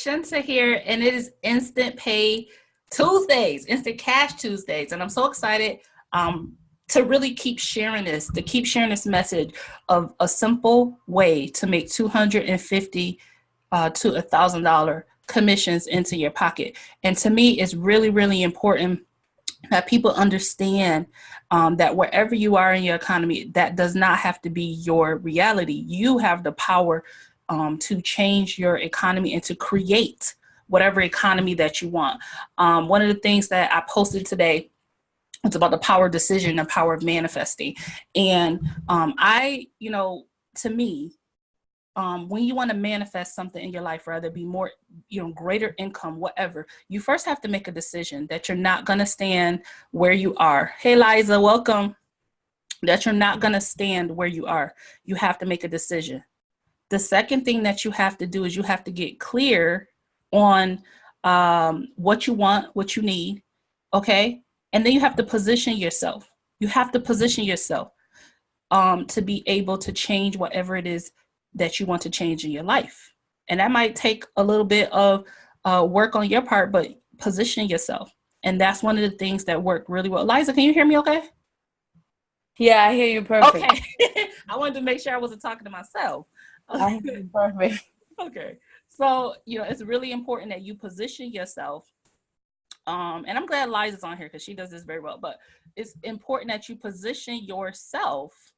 Shanta here, and it is Instant Pay Tuesdays, Instant Cash Tuesdays, and I'm so excited to really keep sharing this message of a simple way to make $250 to $1,000 commissions into your pocket. And to me, it's really, really important that people understand that wherever you are in your economy, that does not have to be your reality. You have the power to change your economy and to create whatever economy that you want. One of the things that I posted today, it's about the power of decision and power of manifesting. And to me, when you want to manifest something in your life, whether it be more, greater income, whatever, you first have to make a decision that you're not going to stand where you are. Hey, Liza, welcome. That you're not going to stand where you are. You have to make a decision. The second thing that you have to do is you have to get clear on what you want, what you need, okay? And then you have to position yourself. You have to position yourself to be able to change whatever it is that you want to change in your life. And that might take a little bit of work on your part, but position yourself. And that's one of the things that work really well. Liza, can you hear me okay? Yeah, I hear you perfect. Okay. I wanted to make sure I wasn't talking to myself. I hear you perfect. Okay. So, it's really important that you position yourself. And I'm glad Liza's on here because she does this very well, but it's important that you position yourself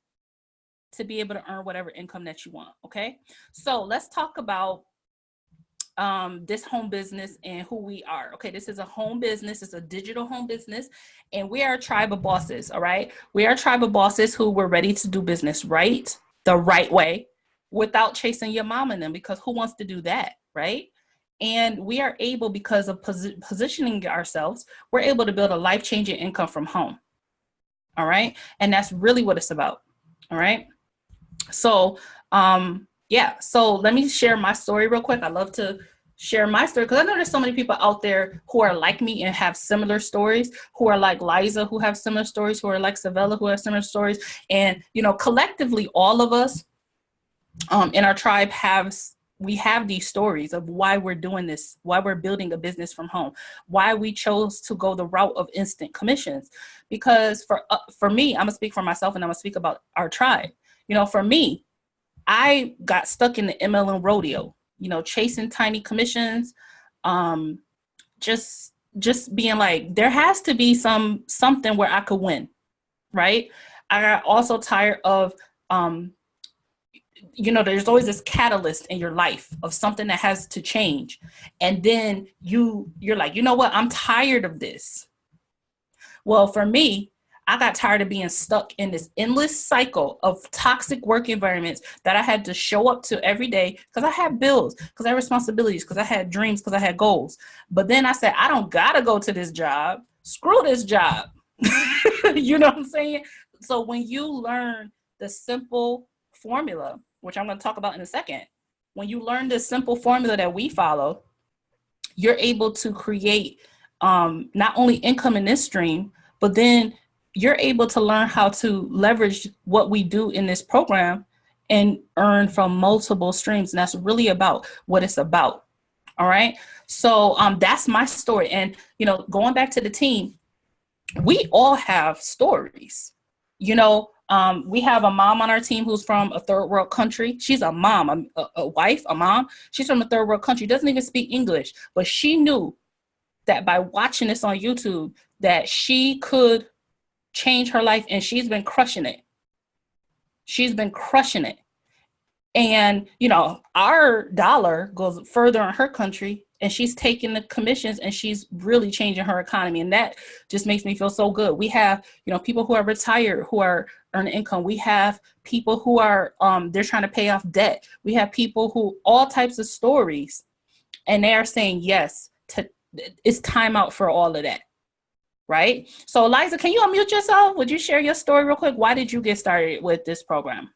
to be able to earn whatever income that you want. Okay. So let's talk about this home business and who we are. Okay. This is a home business. It's a digital home business, and we are a tribe of bosses. All right. We are a tribe of bosses who were ready to do business right, the right way, without chasing your mom and them, because who wants to do that? Right. And we are able, because of positioning ourselves, we're able to build a life-changing income from home. All right. And that's really what it's about. All right. So, so let me share my story real quick. I love to share my story because I know there's so many people out there who are like me and have similar stories, who are like Liza, who have similar stories, who are like Savella, who have similar stories. And, collectively, all of us in our tribe we have these stories of why we're doing this, why we're building a business from home, why we chose to go the route of instant commissions. Because for me, I'm gonna speak for myself and I'm gonna speak about our tribe. For me, I got stuck in the MLM rodeo, chasing tiny commissions, just being like, there has to be something where I could win, right? I got also tired of, there's always this catalyst in your life of something that has to change. And then you're like, you know what? I'm tired of this. Well, for me, I got tired of being stuck in this endless cycle of toxic work environments that I had to show up to every day because I had bills, because I had responsibilities, because I had dreams, because I had goals. But then I said, I don't got to go to this job. Screw this job. You know what I'm saying? So when you learn the simple formula, which I'm going to talk about in a second, when you learn this simple formula that we follow, you're able to create not only income in this stream, but then you're able to learn how to leverage what we do in this program and earn from multiple streams. And that's really about what it's about. All right. So that's my story. And, going back to the team, we all have stories. We have a mom on our team who's from a third world country. She's a mom, a wife, a mom. She's from a third world country, doesn't even speak English, but she knew that by watching this on YouTube, that she could change her life, and she's been crushing it. She's been crushing it. And, our dollar goes further in her country, and she's taking the commissions and she's really changing her economy. And that just makes me feel so good. We have, people who are retired, who are earning income. We have people who are, they're trying to pay off debt. We have people who, all types of stories, and they are saying, yes, it's time out for all of that. Right? So Liza, can you unmute yourself? Would you share your story real quick? Why did you get started with this program?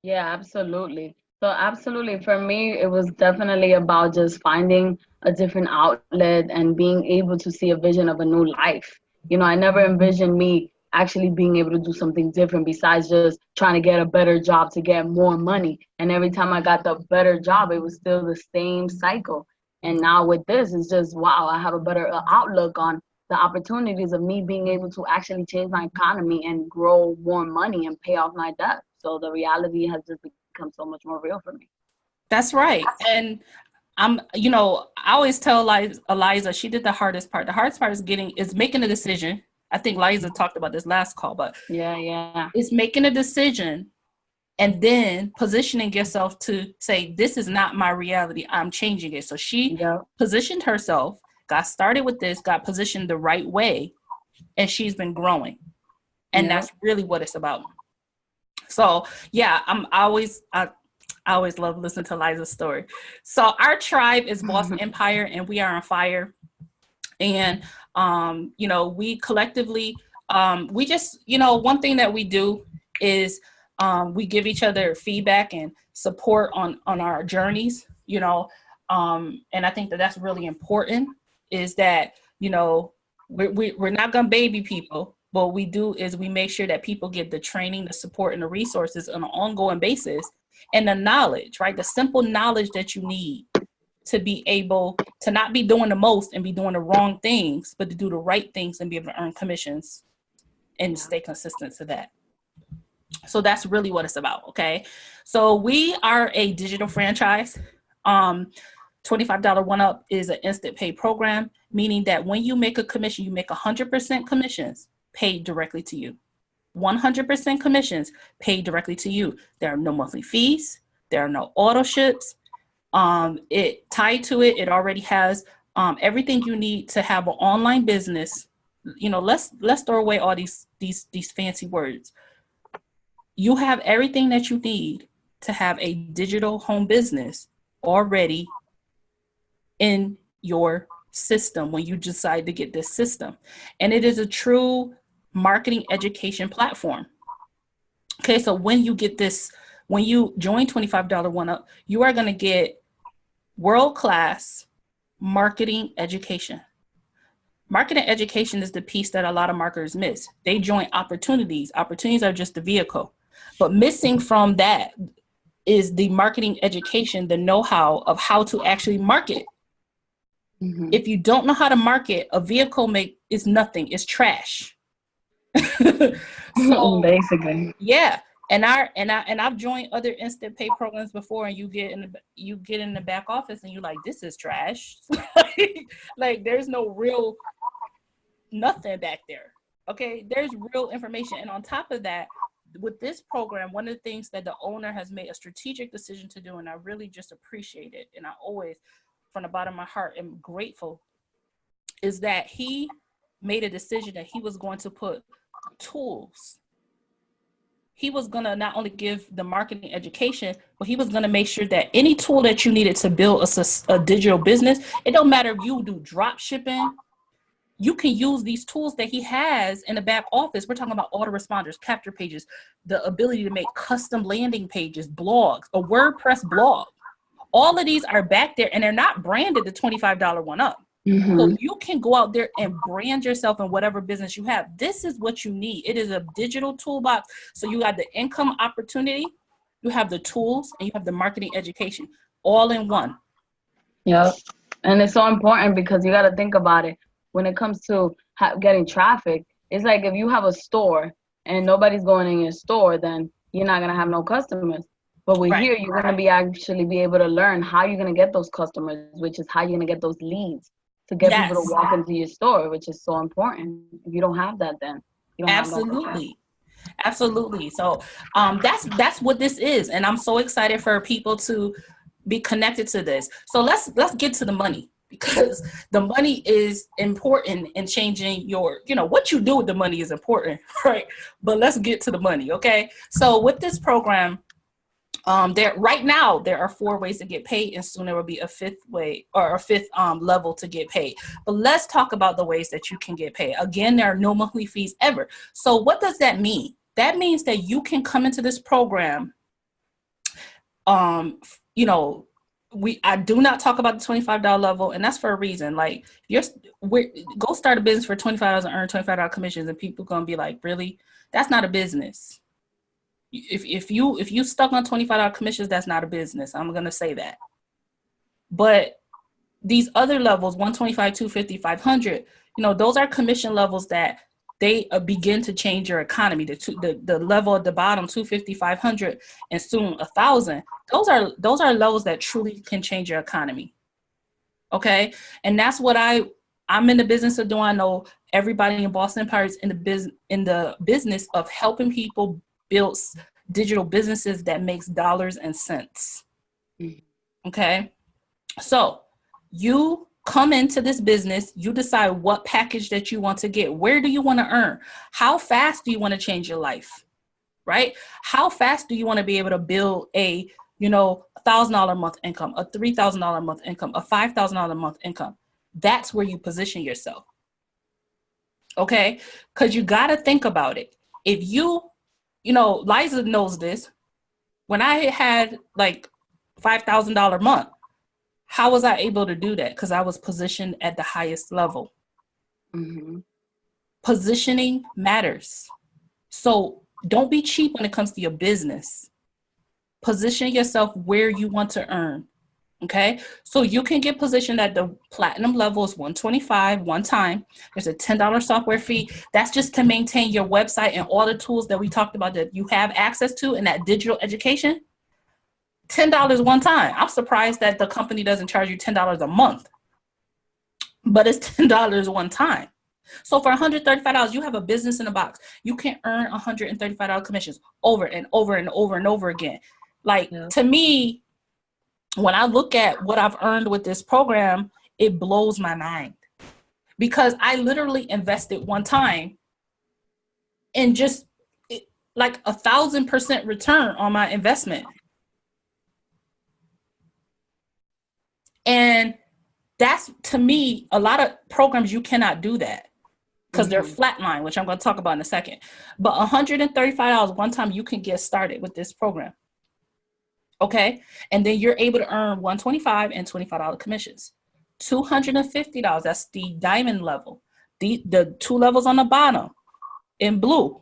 Yeah, absolutely. So absolutely, for me, it was definitely about just finding a different outlet and being able to see a vision of a new life. I never envisioned me actually being able to do something different besides just trying to get a better job to get more money. And every time I got the better job, it was still the same cycle. And now with this, it's just, wow, I have a better outlook on the opportunities of me being able to actually change my economy and grow more money and pay off my debt. So the reality has just become so much more real for me. That's right. And I always tell Eliza, she did the hardest part. The hardest part is making a decision. I think Liza talked about this last call, but yeah, it's making a decision and then positioning yourself to say, this is not my reality. I'm changing it. So she positioned herself, got started with this, got positioned the right way, and she's been growing. And that's really what it's about. So yeah, I always love listening to Liza's story. So our tribe is Boss Empire, and we are on fire. And, we collectively, we just, one thing that we do is we give each other feedback and support on our journeys, and I think that that's really important, is that, we're not going to baby people. What we do is we make sure that people get the training, the support, and the resources on an ongoing basis, and the knowledge, right? The simple knowledge that you need to be able to not be doing the most and be doing the wrong things, but to do the right things and be able to earn commissions and stay consistent to that. So that's really what it's about. Okay. So we are a digital franchise. $25 1UP is an instant pay program, meaning that when you make a commission, you make 100% commissions paid directly to you. 100% commissions paid directly to you. There are no monthly fees. There are no auto ships. It tied to it. It already has everything you need to have an online business. Let's throw away all these fancy words. You have everything that you need to have a digital home business already in your system when you decide to get this system. And it is a true marketing education platform. Okay, so when you join $25 1UP, you are going to get world-class marketing education. Marketing education is the piece that a lot of marketers miss. They join opportunities. Opportunities are just the vehicle. But missing from that is the marketing education, the know-how of how to actually market. Mm-hmm. If you don't know how to market, a vehicle is nothing. It's trash. So basically, yeah. And I've joined other instant pay programs before, and you get in the back office and you're like, this is trash. like there's no real nothing back there. Okay, there's real information. And on top of that, with this program, one of the things that the owner has made a strategic decision to do, and I really just appreciate it, and I always, from the bottom of my heart, am grateful, is that he made a decision that he was going to put tools. He was going to not only give the marketing education, but he was going to make sure that any tool that you needed to build a digital business, it don't matter if you do drop shipping, you can use these tools that he has in the back office. We're talking about autoresponders, capture pages, the ability to make custom landing pages, blogs, a WordPress blog. All of these are back there, and they're not branded the $25 1UP. Mm-hmm. So you can go out there and brand yourself in whatever business you have. This is what you need. It is a digital toolbox. So you got the income opportunity, you have the tools, and you have the marketing education all in one. Yep. And it's so important because you got to think about it. When it comes to getting traffic, it's like if you have a store and nobody's going in your store, then you're not going to have no customers. But with here, you're going to actually be able to learn how you're going to get those customers, which is how you're going to get those leads to get people to walk into your store, which is so important. If you don't have that, then you don't have no. Absolutely. So that's what this is. And I'm so excited for people to be connected to this. So let's get to the money, because the money is important in changing your, what you do with the money is important, right? But let's get to the money. Okay. So with this program, right now there are 4 ways to get paid, and soon there will be a 5th way, or a 5th level to get paid. But let's talk about the ways that you can get paid. Again, there are no monthly fees ever. So what does that mean? That means that you can come into this program. I do not talk about the $25 level, and that's for a reason. Like, go start a business for $25 and earn $25 commissions, and people gonna be like, really? That's not a business. If you stuck on $25 commissions, that's not a business. I'm gonna say that. But these other levels, 125, 250, 500, you know, those are commission levels that they begin to change your economy. The level at the bottom, 250, 500, and soon 1,000. Those are levels that truly can change your economy. Okay, and that's what I'm in the business of doing. I know everybody in Boston Empire is in the business of helping people build digital businesses that makes dollars and cents. Okay, so you come into this business, you decide what package that you want to get. Where do you want to earn? How fast do you want to change your life? Right? How fast do you want to be able to build a, you know, $1,000 a month income, a $3,000 a month income, a $5,000 a month income? That's where you position yourself. Okay? Because you got to think about it. If you know, Liza knows this. When I had like $5,000 a month, how was I able to do that? Because I was positioned at the highest level. Mm-hmm. Positioning matters. So don't be cheap when it comes to your business. Position yourself where you want to earn. Okay, so you can get positioned at the platinum level is $125 one time. There's a $10 software fee. That's just to maintain your website and all the tools that we talked about that you have access to in that digital education. $10 one time. I'm surprised that the company doesn't charge you $10 a month, but it's $10 one time. So for $135, you have a business in a box. You can earn $135 commissions over and over and over and over again. Like, to me, when I look at what I've earned with this program, it blows my mind, because I literally invested one time and just like 1,000% return on my investment. And that's, to me, a lot of programs, you cannot do that because they're flatline, which I'm going to talk about in a second. But $135 one time, you can get started with this program. Okay. And then you're able to earn $125 and $25 commissions. $250, that's the diamond level. The two levels on the bottom in blue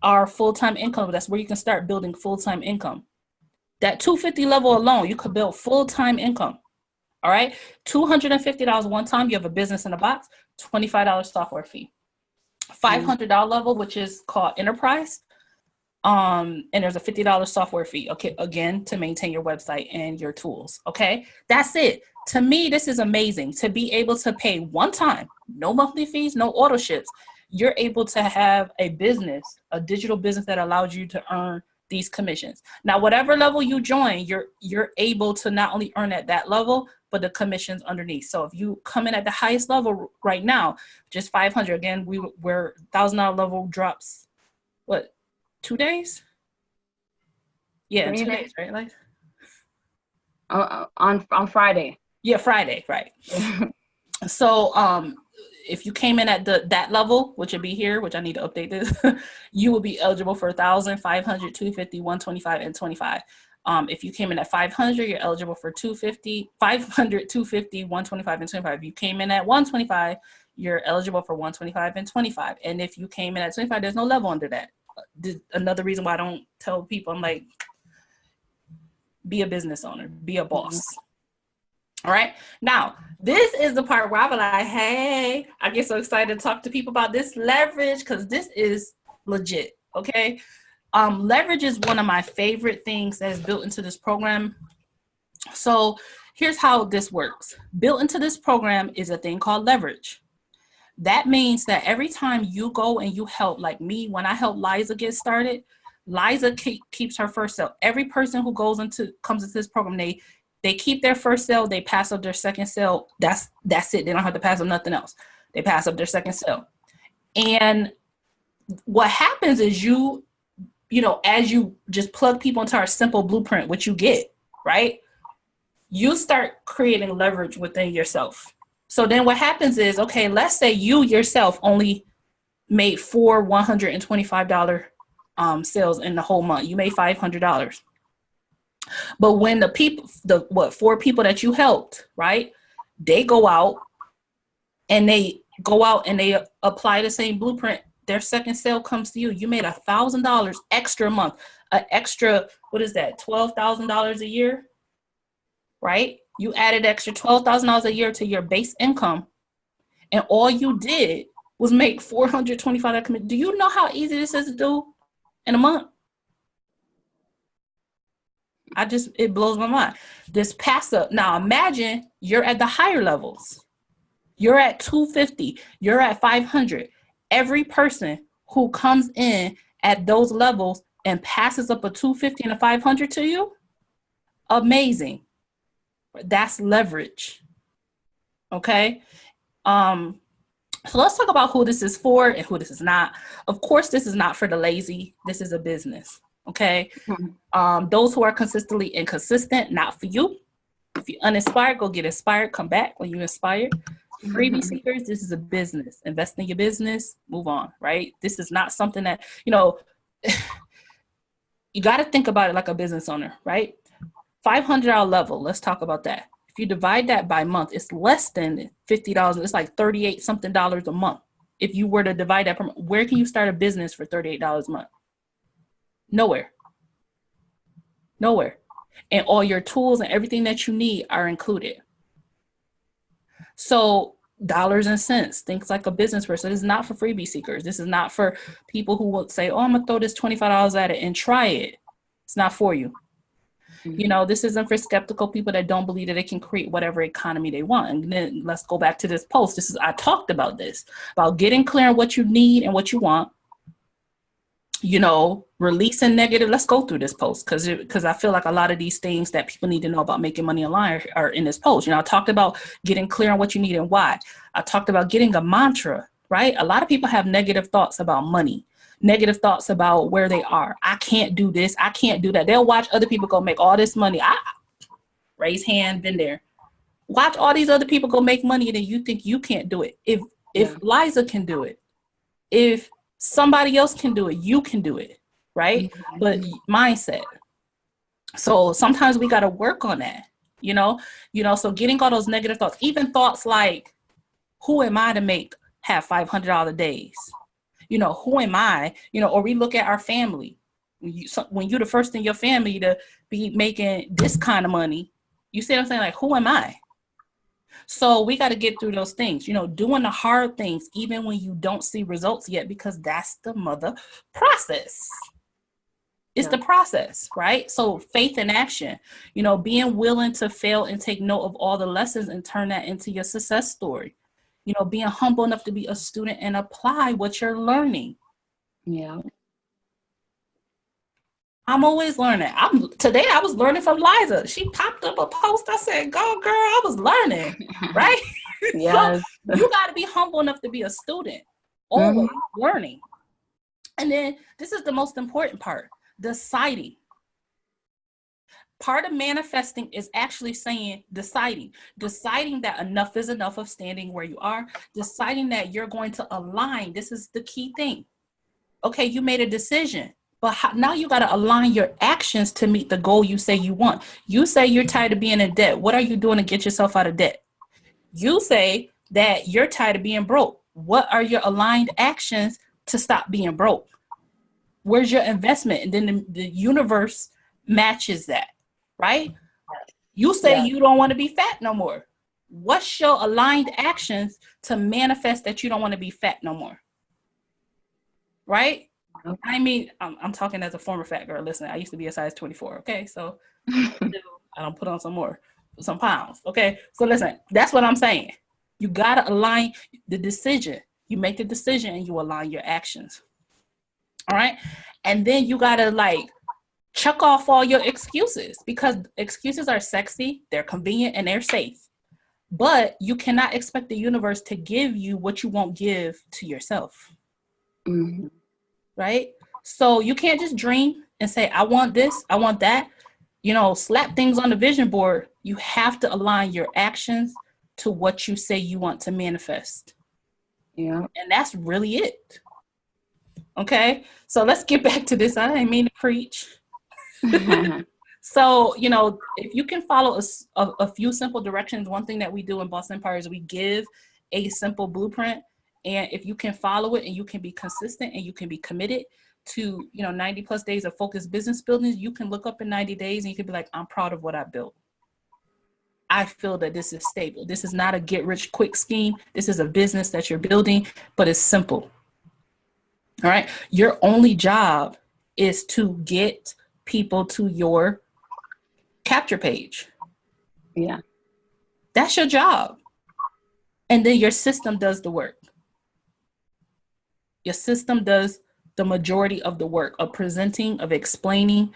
are full-time income. That's where you can start building full-time income. That $250 level alone, you could build full-time income. All right. $250 one time, you have a business in a box, $25 software fee. $500 level, which is called enterprise. And there's a $50 software fee, okay, again, to maintain your website and your tools, okay? That's it. To me, this is amazing to be able to pay one time, no monthly fees, no auto ships. You're able to have a business, a digital business that allows you to earn these commissions. Now, whatever level you join, you're able to not only earn at that level, but the commissions underneath. So if you come in at the highest level right now, just 500, again, we're $1,000 level drops, what? 2 days? Yeah, 2 days, right? Like on Friday. Yeah, Friday, right? So if you came in at that level, which would be here, which I need to update this, you will be eligible for 1,000, 500, 250, 125, and 25. If you came in at 500, you're eligible for 250, 500, 250, 125, and 25. If you came in at 125, you're eligible for 125 and 25. And if you came in at 25, there's no level under that. Another reason why I don't tell people, I'm like, be a business owner, be a boss. All right. Now, this is the part where I'm like, hey, I get so excited to talk to people about this leverage, because this is legit. Okay. Leverage is one of my favorite things that is built into this program. So here's how this works. Built into this program is a thing called leverage. That means that every time you go and you help, like me, when I help Liza get started, Liza keeps her first sale. Every person who comes into this program, they keep their first sale, they pass up their second sale. That's it. They don't have to pass up nothing else. They pass up their second sale. And what happens is you know, as you just plug people into our simple blueprint, which you get, right? You start creating leverage within yourself. So then what happens is, okay, let's say you yourself only made 4 $125 sales in the whole month. You made $500. But when the 4 people that you helped, right, they go out and they apply the same blueprint, their second sale comes to you. You made $1,000 extra a month, an extra, what is that, $12,000 a year, right? You added extra $12,000 a year to your base income, and all you did was make $425. Do you know how easy this is to do in a month? It blows my mind. This passive. Now imagine you're at the higher levels. You're at 250. You're at 500. Every person who comes in at those levels and passes up a 250 and a 500 to you, amazing. That's leverage. Okay. So let's talk about who this is for and who this is not. Of course, this is not for the lazy. This is a business. Okay. Those who are consistently inconsistent, not for you. If you're uninspired, go get inspired. Come back when you're inspired. Freebie seekers, this is a business. Invest in your business, move on, right? This is not something that, you got to think about it like a business owner, right? $500 level, let's talk about that. If you divide that by month, it's less than $50. It's like $38 something a month. If you were to divide that per month, where can you start a business for $38 a month? Nowhere. And all your tools and everything that you need are included. So dollars and cents, things like a business person. This is not for freebie seekers. This is not for people who will say, oh, I'm gonna throw this $25 at it and try it. It's not for you. This isn't for skeptical people that don't believe that they can create whatever economy they want. And then let's go back to this post. I talked about this, about getting clear on what you need and what you want. Releasing negative. Let's go through this post because I feel like a lot of these things that people need to know about making money online are in this post. I talked about getting clear on what you need and why. I talked about getting a mantra, right? A lot of people have negative thoughts about money, negative thoughts about where they are. I can't do this. I can't do that. They'll watch other people go make all this money. Raise hand, been there. Watch all these other people go make money and then you think you can't do it. If Liza can do it, if somebody else can do it, you can do it, right? But mindset. So sometimes we got to work on that, so getting all those negative thoughts, even thoughts like, who am I to have $500 days? Who am I? Or we look at our family. When you're the first in your family to be making this kind of money, you see what I'm saying? Like, who am I? So we got to get through those things, doing the hard things, even when you don't see results yet, because that's the mother process. It's the process, right? So faith in action, being willing to fail and take note of all the lessons and turn that into your success story. Being humble enough to be a student and apply what you're learning. Yeah. I'm always learning. Today I was learning from Liza. She popped up a post. I said, go girl, I was learning, right? Yes. So you got to be humble enough to be a student, always learning. And then this is the most important part, deciding. Part of manifesting is actually deciding that enough is enough of standing where you are, deciding that you're going to align. This is the key thing. Okay, you made a decision. But now you got to align your actions to meet the goal you say you want. You say you're tired of being in debt. What are you doing to get yourself out of debt? You say that you're tired of being broke. What are your aligned actions to stop being broke? Where's your investment? And then the universe matches that, right? You say you don't want to be fat no more. What's your aligned actions to manifest that you don't want to be fat no more? Right? I mean, I'm talking as a former fat girl. Listen, I used to be a size 24. Okay, so I don't put on some pounds. Okay, so listen, that's what I'm saying. You gotta align the decision. You make the decision and you align your actions. All right, and then you gotta chuck off all your excuses, because excuses are sexy, they're convenient, and they're safe. But you cannot expect the universe to give you what you won't give to yourself. Mm-hmm. Right? So you can't just dream and say, I want this, I want that, slap things on the vision board. You have to align your actions to what you say you want to manifest. Yeah. And that's really it. Okay. So let's get back to this. I didn't mean to preach. So, if you can follow a few simple directions, one thing that we do in Boss Empire is we give a simple blueprint. And if you can follow it and you can be consistent and you can be committed to, 90 plus days of focused business building, you can look up in 90 days and you can be like, I'm proud of what I built. I feel that this is stable. This is not a get rich quick scheme. This is a business that you're building, but it's simple. All right. Your only job is to get people to your capture page. Yeah. That's your job. And then your system does the work. Your system does the majority of the work of presenting, of explaining,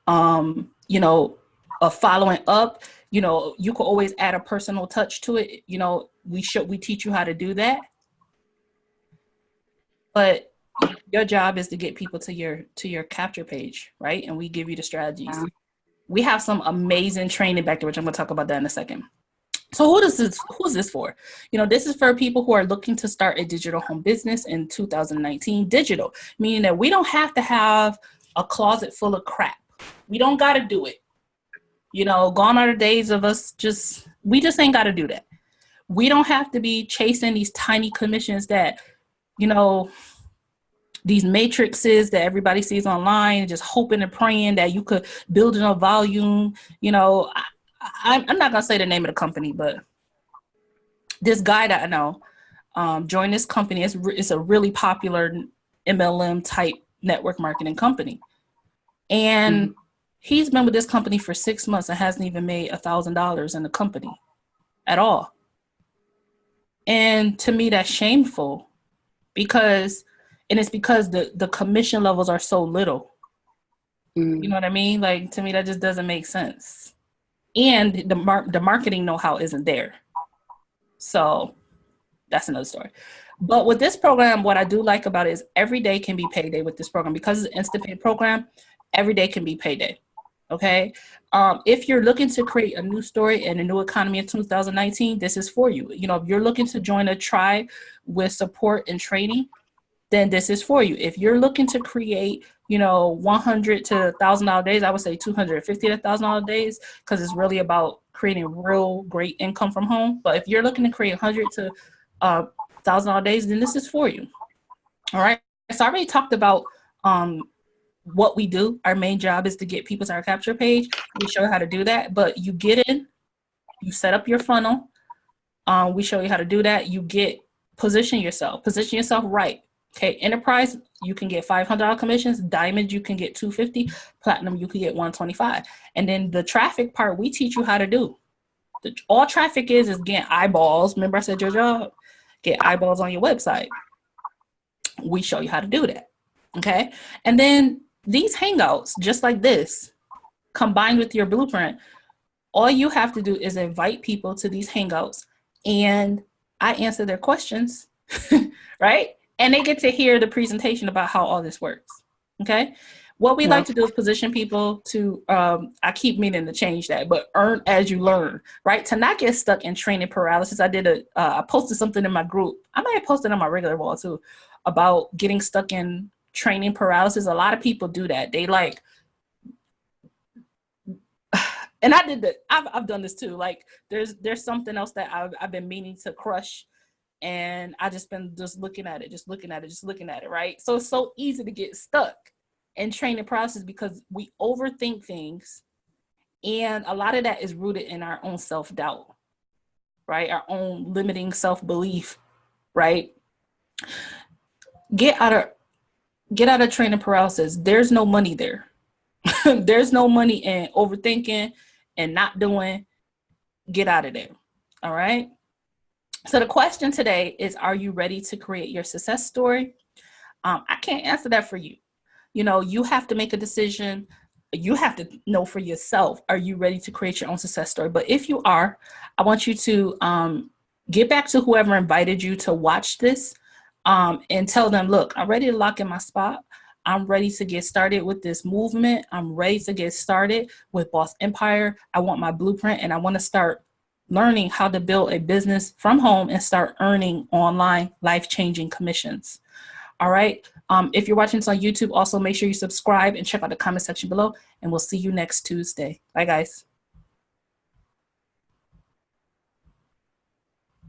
you know, of following up. You know, you can always add a personal touch to it. You know, we teach you how to do that. But your job is to get people to your capture page, right? And we give you the strategies. Yeah. We have some amazing training back there, which I'm going to talk about that in a second. So who's this for? You know, this is for people who are looking to start a digital home business in 2019. Digital, meaning that we don't have to have a closet full of crap. We don't got to do it. You know, gone are the days of us we just ain't got to do that. We don't have to be chasing these tiny commissions that, you know, these matrices that everybody sees online, just hoping and praying that you could build in a volume. You know, I'm not going to say the name of the company, but this guy that I know joined this company. It's a really popular MLM type network marketing company. And he's been with this company for 6 months and hasn't even made $1,000 in the company at all. And to me, that's shameful because the commission levels are so little. You know what I mean? Like, to me, that just doesn't make sense. And the marketing know-how isn't there. So that's another story. But with this program, what I do like about it is every day can be payday with this program. Because it's an instant pay program, every day can be payday. Okay. If you're looking to create a new story and a new economy in 2019, this is for you. You know, if you're looking to join a tribe with support and training, then this is for you. If you're looking to create, you know, $100 to $1,000 days, I would say $250 to $1,000 days, because it's really about creating real great income from home. But if you're looking to create $100 to $1,000 days, then this is for you. All right. So I already talked about what we do. Our main job is to get people to our capture page. We show you how to do that. But you get in, you set up your funnel. We show you how to do that. You position yourself right. Okay, enterprise, you can get $500 commissions. Diamond, you can get $250. Platinum, you can get $125. And then the traffic part, we teach you how to do. All traffic is getting eyeballs. Remember I said your job? Get eyeballs on your website. We show you how to do that. Okay, and then these hangouts, just like this, combined with your blueprint, all you have to do is invite people to these hangouts, and I answer their questions, right? And they get to hear the presentation about how all this works. Okay. What we like to do is position people to, I keep meaning to change that, but earn as you learn, right? To not get stuck in training paralysis. I posted something in my group. I might have posted on my regular wall too about getting stuck in training paralysis. A lot of people do that. They like, and I did that. I've done this too. Like there's something else that I've been meaning to crush. And I just been looking at it, right? So it's so easy to get stuck in training process because we overthink things. And a lot of that is rooted in our own self-doubt, right? Our own limiting self-belief, right? Get out of training paralysis. There's no money there. There's no money in overthinking and not doing. Get out of there. All right. So the question today is, are you ready to create your success story? I can't answer that for you. You know, you have to make a decision. You have to know for yourself, are you ready to create your own success story? But if you are, I want you to get back to whoever invited you to watch this and tell them, look, I'm ready to lock in my spot. I'm ready to get started with this movement. I'm ready to get started with Boss Empire. I want my blueprint and I want to start learning how to build a business from home and start earning online life-changing commissions. All right. If you're watching this on YouTube, also make sure you subscribe and check out the comment section below, and we'll see you next Tuesday. Bye, guys.